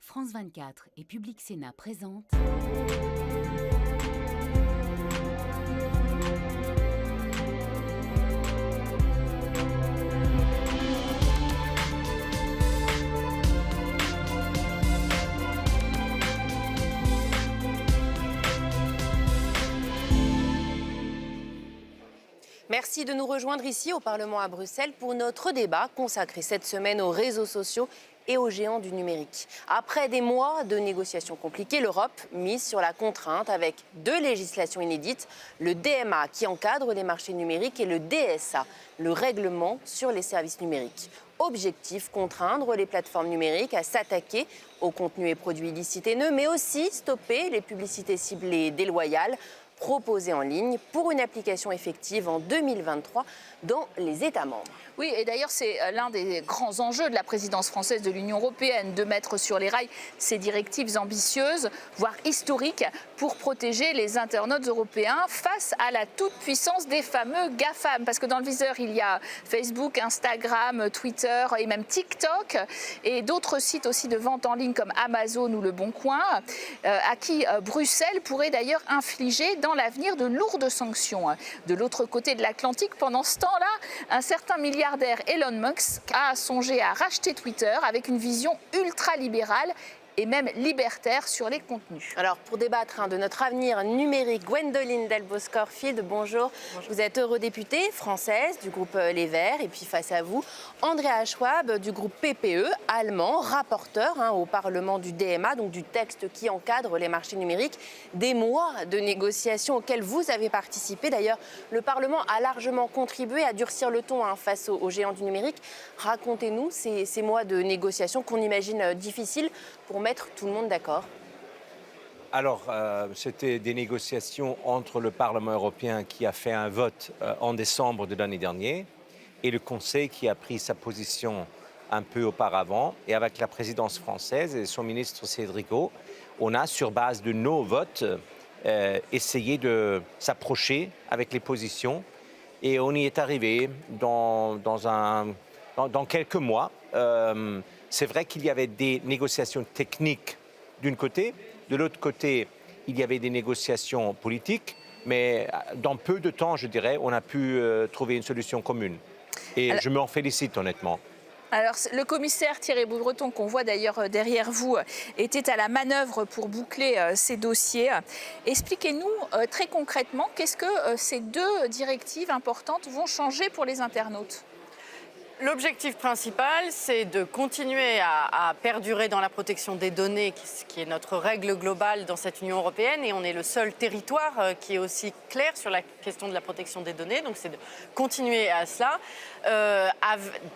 France 24 et Public Sénat présentent Merci de nous rejoindre ici au Parlement à Bruxelles pour notre débat consacré cette semaine aux réseaux sociaux et aux géants du numérique. Après des mois de négociations compliquées, l'Europe mise sur la contrainte avec deux législations inédites, le DMA qui encadre les marchés numériques et le DSA, le règlement sur les services numériques. Objectif, contraindre les plateformes numériques à s'attaquer aux contenus et produits illicites haineux, mais aussi stopper les publicités ciblées déloyales proposées en ligne pour une application effective en 2023 dans les États membres. Oui, et d'ailleurs, c'est l'un des grands enjeux de la présidence française de l'Union européenne, de mettre sur les rails ces directives ambitieuses, voire historiques, pour protéger les internautes européens face à la toute-puissance des fameux GAFAM. Parce que dans le viseur, il y a Facebook, Instagram, Twitter et même TikTok, et d'autres sites aussi de vente en ligne comme Amazon ou Le Bon Coin, à qui Bruxelles pourrait d'ailleurs infliger dans l'avenir de lourdes sanctions. De l'autre côté de l'Atlantique, pendant ce temps-là, un certain milliardaire Elon Musk a songé à racheter Twitter avec une vision ultra-libérale et même libertaire sur les contenus. Alors pour débattre de notre avenir numérique, Gwendoline Delbos-Corfield, bonjour. Vous êtes eurodéputée française du groupe Les Verts et puis face à vous, Andrea Schwab du groupe PPE, allemand, rapporteur au Parlement du DMA, donc du texte qui encadre les marchés numériques. Des mois de négociations auxquelles vous avez participé. D'ailleurs, le Parlement a largement contribué à durcir le ton face aux géants du numérique. Racontez-nous ces mois de négociations qu'on imagine difficiles pour mettre tout le monde d'accord. Alors, c'était des négociations entre le Parlement européen qui a fait un vote en décembre de l'année dernière et le Conseil qui a pris sa position un peu auparavant. Et avec la présidence française et son ministre Cédrico, on a, sur base de nos votes, essayé de s'approcher avec les positions. Et on y est arrivé dans quelques mois. C'est vrai qu'il y avait des négociations techniques d'un côté. De l'autre côté, il y avait des négociations politiques. Mais dans peu de temps, je dirais, on a pu trouver une solution commune. Et je m'en félicite honnêtement. Alors, le commissaire Thierry Breton, qu'on voit d'ailleurs derrière vous, était à la manœuvre pour boucler ces dossiers. Expliquez-nous très concrètement, qu'est-ce que ces deux directives importantes vont changer pour les internautes ? L'objectif principal, c'est de continuer à perdurer dans la protection des données, qui est notre règle globale dans cette Union européenne. Et on est le seul territoire qui est aussi clair sur la question de la protection des données. Donc c'est de continuer à cela,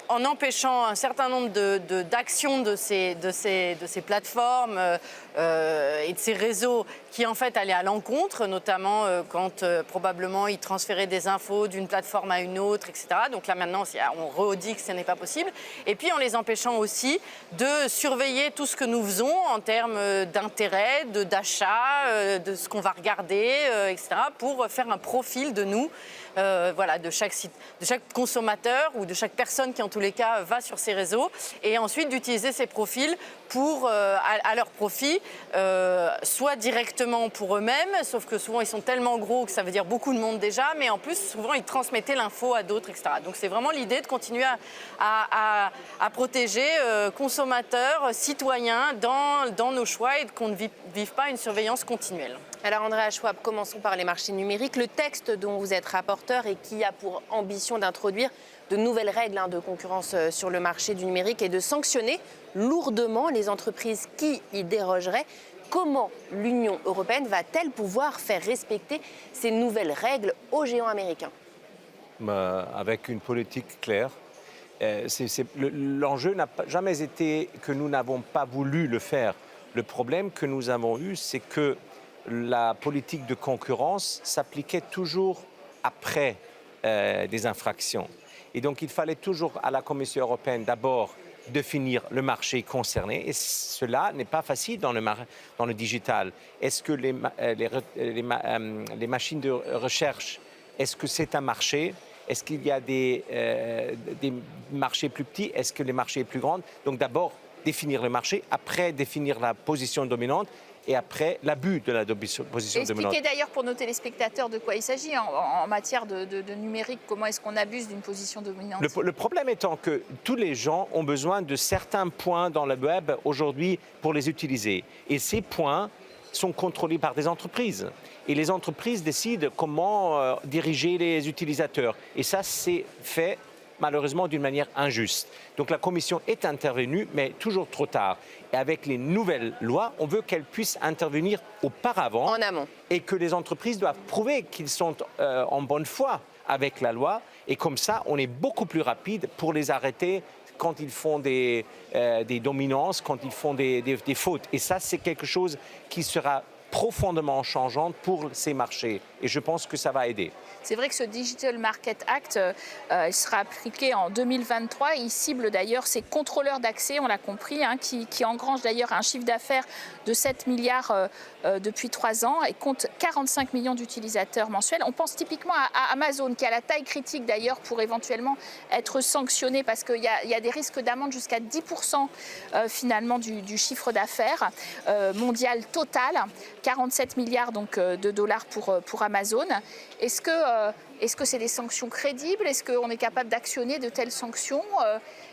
en empêchant un certain nombre d'actions de ces plateformes et de ces réseaux qui en fait allaient à l'encontre, notamment quand probablement ils transféraient des infos d'une plateforme à une autre, etc. Donc là maintenant, on redit que ce n'est pas possible. Et puis en les empêchant aussi de surveiller tout ce que nous faisons en termes d'intérêt, d'achat, de ce qu'on va regarder, etc. pour faire un profil de nous, de chaque site, de chaque consommateur ou de chaque personne qui en tous les cas va sur ces réseaux, et ensuite d'utiliser ces profils pour, à leur profit, soit directement pour eux-mêmes, sauf que souvent ils sont tellement gros que ça veut dire beaucoup de monde déjà, mais en plus souvent ils transmettaient l'info à d'autres, etc. Donc c'est vraiment l'idée de continuer à protéger consommateurs, citoyens dans nos choix, et qu'on ne vive pas une surveillance continuelle. Alors Andrea Schwab, commençons par les marchés numériques. Le texte dont vous êtes rapporteur et qui a pour ambition d'introduire de nouvelles règles de concurrence sur le marché du numérique et de sanctionner lourdement les entreprises qui y dérogeraient. Comment l'Union européenne va-t-elle pouvoir faire respecter ces nouvelles règles aux géants américains ? Avec une politique claire. L'enjeu n'a jamais été que nous n'avons pas voulu le faire. Le problème que nous avons eu, c'est que la politique de concurrence s'appliquait toujours après des infractions. Et donc, il fallait toujours à la Commission européenne d'abord définir le marché concerné. Et cela n'est pas facile dans le digital. Est-ce que les machines de recherche, est-ce que c'est un marché ? Est-ce qu'il y a des marchés plus petits? Est-ce que les marchés sont plus grands? Donc d'abord, définir le marché, après définir la position dominante et après l'abus de la position dominante. Expliquez d'ailleurs pour nos téléspectateurs de quoi il s'agit en matière de numérique, comment est-ce qu'on abuse d'une position dominante. Le problème étant que tous les gens ont besoin de certains points dans le web aujourd'hui pour les utiliser. Et ces points sont contrôlés par des entreprises. Et les entreprises décident comment diriger les utilisateurs. Et ça, c'est fait malheureusement d'une manière injuste. Donc la Commission est intervenue, mais toujours trop tard. Et avec les nouvelles lois, on veut qu'elles puissent intervenir auparavant. En amont. Et que les entreprises doivent prouver qu'ils sont en bonne foi avec la loi. Et comme ça, on est beaucoup plus rapide pour les arrêter quand ils font des dominances, quand ils font des fautes. Et ça, c'est quelque chose qui sera profondément changeante pour ces marchés. Et je pense que ça va aider. C'est vrai que ce Digital Market Act sera appliqué en 2023. Il cible d'ailleurs ces contrôleurs d'accès, on l'a compris, qui engrangent d'ailleurs un chiffre d'affaires de 7 milliards depuis 3 ans et compte 45 millions d'utilisateurs mensuels. On pense typiquement à Amazon, qui a la taille critique d'ailleurs pour éventuellement être sanctionné parce qu'il y a des risques d'amende jusqu'à 10% finalement du chiffre d'affaires mondial total. 47 milliards donc, de dollars pour Amazon. Est-ce que c'est des sanctions crédibles? Est-ce qu'on est capable d'actionner de telles sanctions?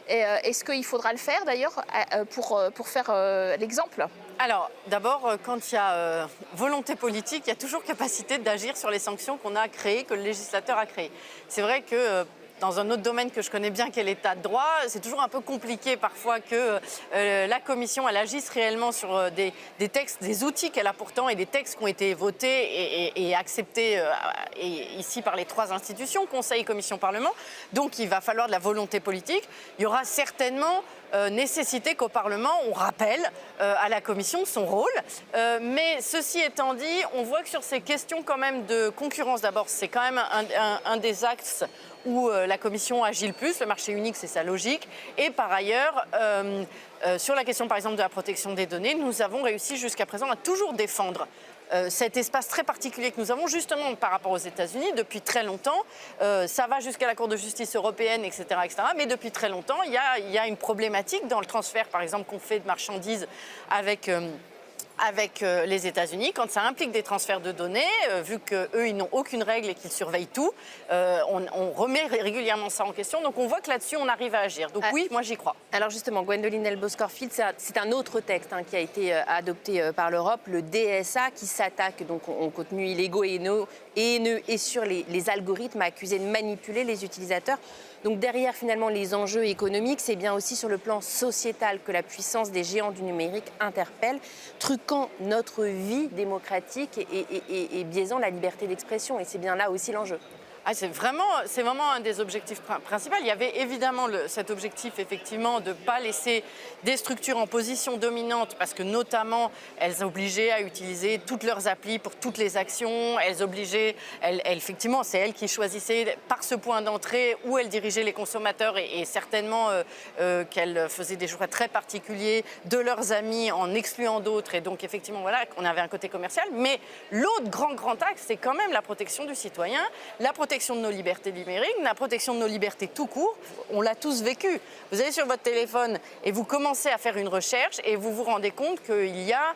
Est-ce qu'il faudra le faire d'ailleurs pour faire l'exemple? Alors, d'abord, quand il y a volonté politique, il y a toujours capacité d'agir sur les sanctions qu'on a créées, que le législateur a créées. C'est vrai que dans un autre domaine que je connais bien, qui est l'état de droit, c'est toujours un peu compliqué parfois que la Commission elle agisse réellement sur des textes, des outils qu'elle a pourtant et des textes qui ont été votés et acceptés ici par les 3 institutions, Conseil, Commission, Parlement. Donc il va falloir de la volonté politique. Il y aura certainement nécessité qu'au Parlement, on rappelle à la Commission son rôle. Mais ceci étant dit, on voit que sur ces questions quand même de concurrence, d'abord, c'est quand même un des axes où la Commission agit le plus. Le marché unique, c'est sa logique. Et par ailleurs, sur la question, par exemple, de la protection des données, nous avons réussi jusqu'à présent à toujours défendre cet espace très particulier que nous avons justement par rapport aux États-Unis depuis très longtemps. Ça va jusqu'à la Cour de justice européenne, etc. Mais depuis très longtemps, il y a une problématique dans le transfert, par exemple, qu'on fait de marchandises avec les États-Unis, quand ça implique des transferts de données, vu qu'eux, ils n'ont aucune règle et qu'ils surveillent tout, on remet régulièrement ça en question. Donc on voit que là-dessus, on arrive à agir. Donc oui, moi j'y crois. Alors justement, Gwendoline Delbos-Corfield, c'est un autre texte qui a été adopté par l'Europe, le DSA, qui s'attaque donc aux contenus illégaux et haineux et sur les algorithmes accusés de manipuler les utilisateurs. Donc derrière finalement les enjeux économiques, c'est bien aussi sur le plan sociétal que la puissance des géants du numérique interpelle, truquant notre vie démocratique et biaisant la liberté d'expression. Et c'est bien là aussi l'enjeu. C'est vraiment un des objectifs principaux. Il y avait évidemment cet objectif, effectivement, de ne pas laisser des structures en position dominante, parce que notamment, elles obligeaient à utiliser toutes leurs applis pour toutes les actions. Effectivement, c'est elles qui choisissaient par ce point d'entrée où elles dirigeaient les consommateurs et certainement qu'elles faisaient des choix très particuliers de leurs amis en excluant d'autres. Et donc, effectivement, voilà, on avait un côté commercial. Mais l'autre grand axe, c'est quand même la protection du citoyen, la protection de nos libertés numériques, la protection de nos libertés tout court. On l'a tous vécu. Vous allez sur votre téléphone et vous commencez à faire une recherche et vous vous rendez compte qu'il y a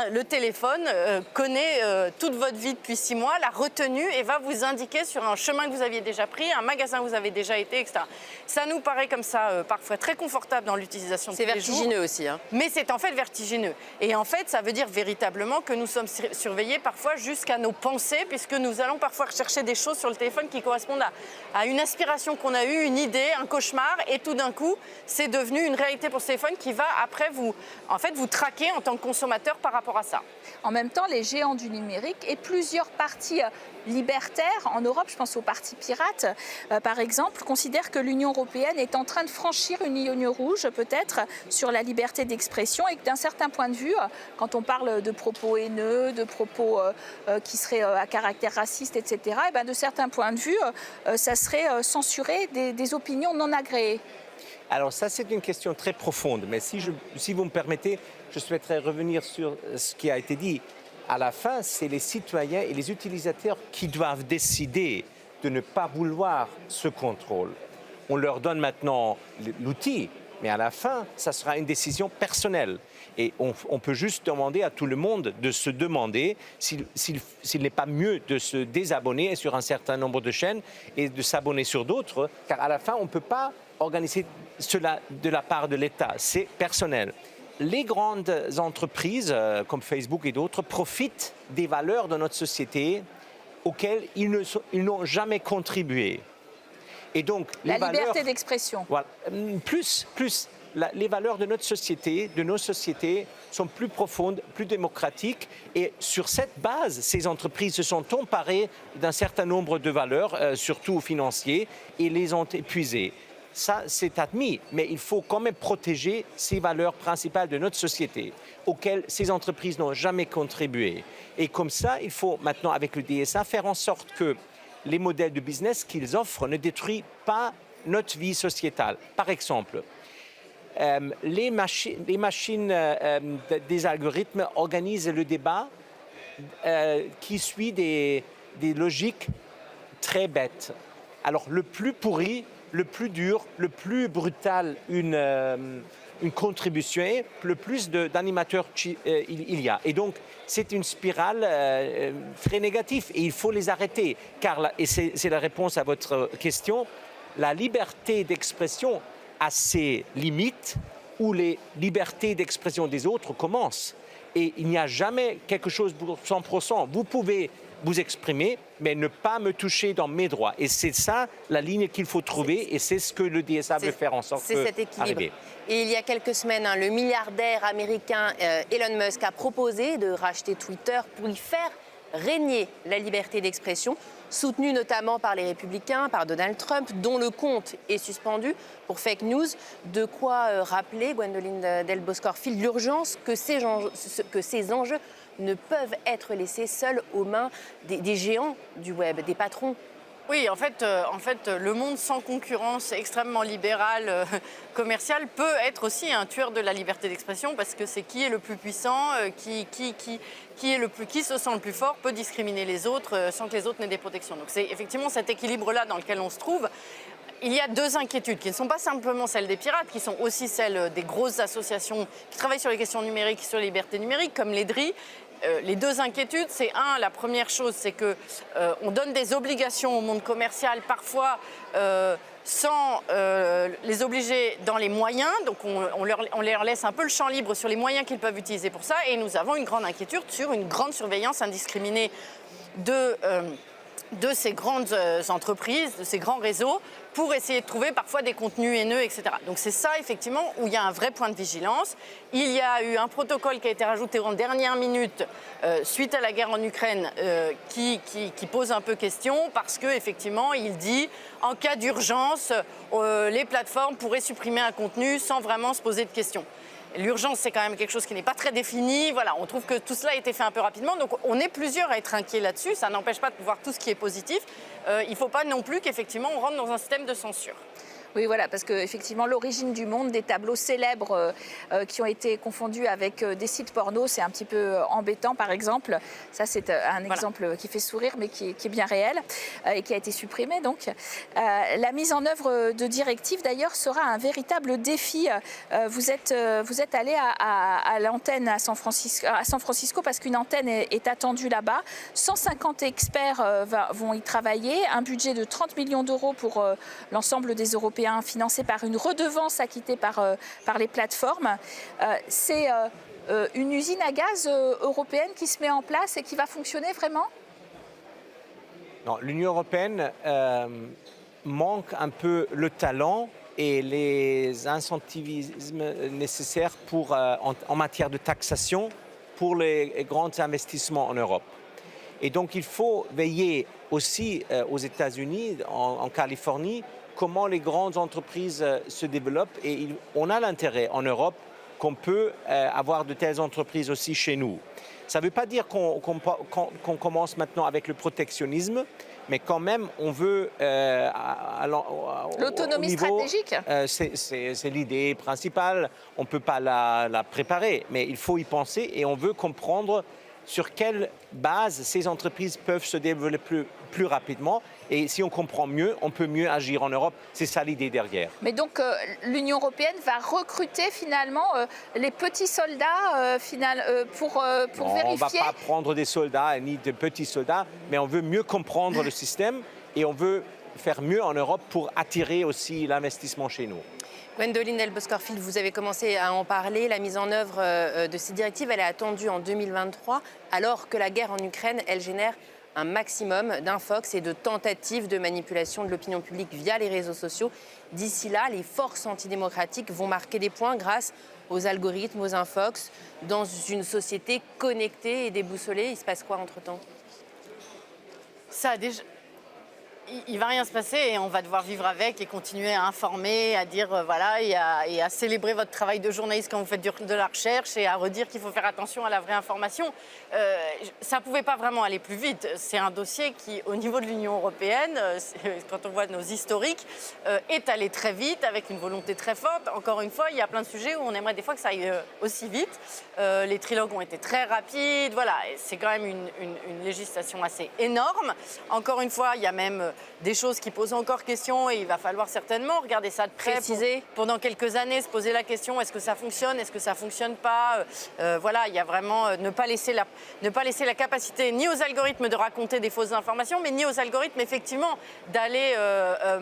le téléphone connaît toute votre vie depuis 6 mois, l'a retenu et va vous indiquer sur un chemin que vous aviez déjà pris, un magasin où vous avez déjà été, etc. Ça nous paraît comme ça parfois très confortable dans l'utilisation de tous les jours. C'est vertigineux aussi. Mais c'est en fait vertigineux. Et en fait, ça veut dire véritablement que nous sommes surveillés parfois jusqu'à nos pensées, puisque nous allons parfois rechercher des choses sur le téléphone qui correspondent à une aspiration qu'on a eue, une idée, un cauchemar, et tout d'un coup, c'est devenu une réalité pour ce téléphone qui va après vous traquer en tant que consommateur par rapport à ça. En même temps, les géants du numérique et plusieurs partis libertaires en Europe, je pense aux partis pirates par exemple, considèrent que l'Union européenne est en train de franchir une ligne rouge peut-être sur la liberté d'expression et que d'un certain point de vue, quand on parle de propos haineux, de propos qui seraient à caractère raciste, etc., et de certains points de vue, ça serait censurer des opinions non agréées. Alors ça, c'est une question très profonde, mais si vous me permettez, je souhaiterais revenir sur ce qui a été dit. À la fin, c'est les citoyens et les utilisateurs qui doivent décider de ne pas vouloir ce contrôle. On leur donne maintenant l'outil, Mais à la fin, ça sera une décision personnelle. Et on peut juste demander à tout le monde de se demander s'il n'est pas mieux de se désabonner sur un certain nombre de chaînes et de s'abonner sur d'autres, car à la fin, on ne peut pas organiser cela de la part de l'État. C'est personnel. Les grandes entreprises, comme Facebook et d'autres, profitent des valeurs de notre société auxquelles ils n'ont jamais contribué. Et donc, la liberté d'expression. Voilà, les valeurs de notre société, de nos sociétés, sont plus profondes, plus démocratiques. Et sur cette base, ces entreprises se sont emparées d'un certain nombre de valeurs, surtout financières, et les ont épuisées. Ça, c'est admis, mais il faut quand même protéger ces valeurs principales de notre société, auxquelles ces entreprises n'ont jamais contribué. Et comme ça, il faut maintenant, avec le DSA, faire en sorte que les modèles de business qu'ils offrent ne détruisent pas notre vie sociétale. Par exemple, les machines des algorithmes organisent le débat qui suit des logiques très bêtes. Alors, le plus pourri, le plus dur, le plus brutal une contribution est, le plus d'animateurs il y a. Et donc, c'est une spirale très négative et il faut les arrêter. Et c'est la réponse à votre question, la liberté d'expression a ses limites où les libertés d'expression des autres commencent. Et il n'y a jamais quelque chose pour 100%. Vous pouvez vous exprimer, mais ne pas me toucher dans mes droits. Et c'est ça la ligne qu'il faut trouver et c'est ce que le DSA veut faire en sorte de cet équilibre. Arriver. Et il y a quelques semaines, le milliardaire américain Elon Musk a proposé de racheter Twitter pour y faire régner la liberté d'expression, soutenu notamment par les Républicains, par Donald Trump, dont le compte est suspendu pour fake news. De quoi rappeler, Gwendoline Delbos-Corfield, l'urgence que ces enjeux ne peuvent être laissés seuls aux mains des géants du web, des patrons. Oui, en fait, le monde sans concurrence extrêmement libérale, commerciale, peut être aussi un tueur de la liberté d'expression parce que c'est qui est le plus puissant, qui se sent le plus fort, peut discriminer les autres sans que les autres n'aient des protections. Donc c'est effectivement cet équilibre-là dans lequel on se trouve. Il y a deux inquiétudes qui ne sont pas simplement celles des pirates, qui sont aussi celles des grosses associations qui travaillent sur les questions numériques, sur les libertés numériques, comme l'EDRI. Les deux inquiétudes, c'est la première chose, c'est qu'on donne des obligations au monde commercial, parfois sans les obliger dans les moyens. Donc on leur laisse un peu le champ libre sur les moyens qu'ils peuvent utiliser pour ça. Et nous avons une grande inquiétude sur une grande surveillance indiscriminée de ces grandes entreprises, de ces grands réseaux, pour essayer de trouver parfois des contenus haineux, etc. Donc c'est ça, effectivement, où il y a un vrai point de vigilance. Il y a eu un protocole qui a été rajouté en dernière minute suite à la guerre en Ukraine qui pose un peu question parce qu'effectivement, il dit en cas d'urgence, les plateformes pourraient supprimer un contenu sans vraiment se poser de questions. L'urgence, c'est quand même quelque chose qui n'est pas très défini. Voilà, on trouve que tout cela a été fait un peu rapidement. Donc, on est plusieurs à être inquiets là-dessus. Ça n'empêche pas de voir tout ce qui est positif. Il ne faut pas non plus qu'effectivement, on rentre dans un système de censure. Oui, voilà, parce qu'effectivement, l'origine du monde, des tableaux célèbres qui ont été confondus avec des sites porno, c'est un petit peu embêtant, par exemple. Ça, c'est un exemple qui fait sourire, mais qui est bien réel et qui a été supprimé. Donc, la mise en œuvre de directives, d'ailleurs, sera un véritable défi. Vous êtes allé à l'antenne à San Francisco parce qu'une antenne est attendue là-bas. 150 experts vont y travailler. Un budget de 30 millions d'euros pour l'ensemble des Européens, financé par une redevance acquittée par les plateformes. C'est une usine à gaz européenne qui se met en place et qui va fonctionner vraiment ? Non, l'Union européenne manque un peu le talent et les incentivismes nécessaires en matière de taxation pour les grands investissements en Europe. Et donc il faut veiller aussi aux États-Unis, en Californie, comment les grandes entreprises se développent et on a l'intérêt en Europe qu'on peut avoir de telles entreprises aussi chez nous. Ça ne veut pas dire qu'on commence maintenant avec le protectionnisme, mais quand même on veut... L'autonomie stratégique c'est l'idée principale, on ne peut pas la préparer, mais il faut y penser et on veut comprendre sur quelle base ces entreprises peuvent se développer plus rapidement. Et si on comprend mieux, on peut mieux agir en Europe. C'est ça l'idée derrière. Mais donc l'Union européenne va recruter finalement les petits soldats pour Non, vérifier. on ne va pas prendre des soldats ni de petits soldats, mais on veut mieux comprendre le système et on veut faire mieux en Europe pour attirer aussi l'investissement chez nous. Gwendoline Delbos-Corfield, vous avez commencé à en parler. La mise en œuvre de ces directives, elle est attendue en 2023, alors que la guerre en Ukraine, elle génère un maximum d'infox et de tentatives de manipulation de l'opinion publique via les réseaux sociaux. D'ici là, les forces antidémocratiques vont marquer des points grâce aux algorithmes, aux infox. Dans une société connectée et déboussolée, il se passe quoi entre-temps ? Il ne va rien se passer et on va devoir vivre avec et continuer à informer, à dire voilà, et à célébrer votre travail de journaliste quand vous faites de la recherche et à redire qu'il faut faire attention à la vraie information. Ça ne pouvait pas vraiment aller plus vite. C'est un dossier qui, au niveau de l'Union européenne, quand on voit nos historiques, est allé très vite avec une volonté très forte. Encore une fois, il y a plein de sujets où on aimerait des fois que ça aille aussi vite. Les trilogues ont été très rapides. Voilà, c'est quand même une législation assez énorme. Encore une fois, il y a même des choses qui posent encore question et il va falloir certainement regarder ça de près. Préciser. Pendant quelques années, se poser la question, est-ce que ça fonctionne, est-ce que ça ne fonctionne pas voilà, il y a vraiment ne pas laisser la capacité ni aux algorithmes de raconter des fausses informations, mais ni aux algorithmes, effectivement, d'aller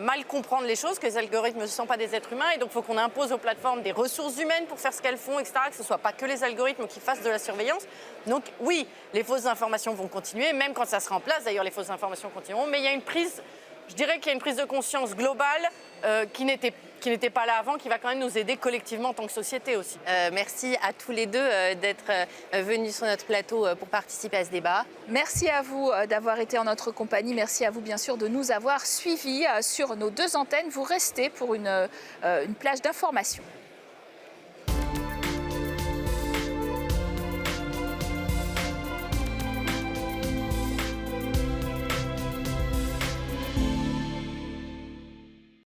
mal comprendre les choses, que les algorithmes ne sont pas des êtres humains et donc il faut qu'on impose aux plateformes des ressources humaines pour faire ce qu'elles font, etc., que ce ne soit pas que les algorithmes qui fassent de la surveillance. Donc oui, les fausses informations vont continuer, même quand ça sera en place, d'ailleurs les fausses informations continueront, mais il y a une prise, je dirais qu'il y a une prise de conscience globale qui n'était pas là avant, qui va quand même nous aider collectivement en tant que société aussi. Merci à tous les deux d'être venus sur notre plateau pour participer à ce débat. Merci à vous d'avoir été en notre compagnie. Merci à vous, bien sûr, de nous avoir suivis sur nos deux antennes. Vous restez pour une plage d'informations.